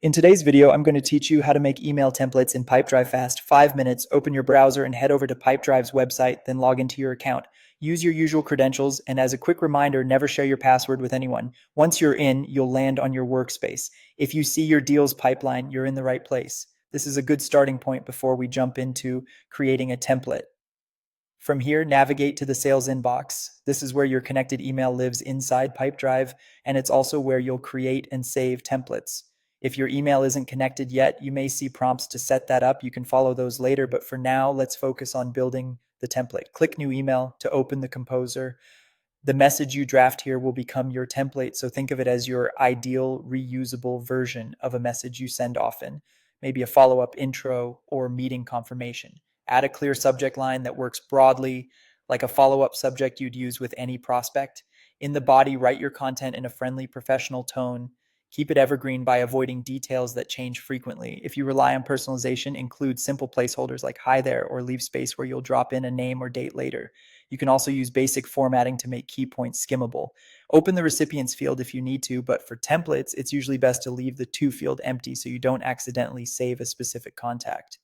In today's video, I'm going to teach you how to make email templates in Pipedrive fast. 5 minutes, open your browser and head over to Pipedrive's website, then log into your account. Use your usual credentials, and as a quick reminder, never share your password with anyone. Once you're in, you'll land on your workspace. If you see your deals pipeline, you're in the right place. This is a good starting point before we jump into creating a template. From here, navigate to the sales inbox. This is where your connected email lives inside Pipedrive, and it's also where you'll create and save templates. If your email isn't connected yet, you may see prompts to set that up. You can follow those later, but for now, let's focus on building the template. Click New Email to open the composer. The message you draft here will become your template, so think of it as your ideal reusable version of a message you send often, maybe a follow-up intro or meeting confirmation. Add a clear subject line that works broadly, like a follow-up subject you'd use with any prospect. In the body, write your content in a friendly, professional tone. Keep it evergreen by avoiding details that change frequently. If you rely on personalization, include simple placeholders like hi there or leave space where you'll drop in a name or date later. You can also use basic formatting to make key points skimmable. Open the recipients field if you need to, but for templates, it's usually best to leave the to field empty so you don't accidentally save a specific contact.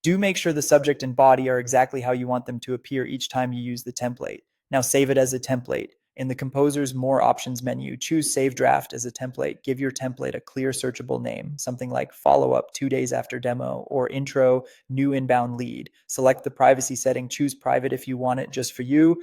Do make sure the subject and body are exactly how you want them to appear each time you use the template. Now save it as a template. In the Composer's More Options menu, choose Save Draft as a template. Give your template a clear searchable name, something like Follow Up 2 days after demo or Intro New Inbound Lead. Select the privacy setting, choose private if you want it just for you.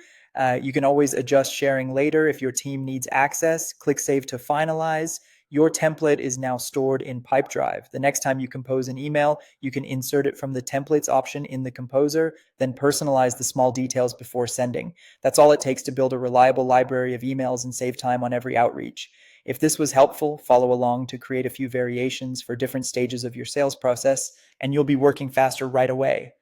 You can always adjust sharing later if your team needs access. Click Save to finalize. Your template is now stored in Pipedrive. The next time you compose an email, you can insert it from the templates option in the composer, then personalize the small details before sending. That's all it takes to build a reliable library of emails and save time on every outreach. If this was helpful, follow along to create a few variations for different stages of your sales process, and you'll be working faster right away.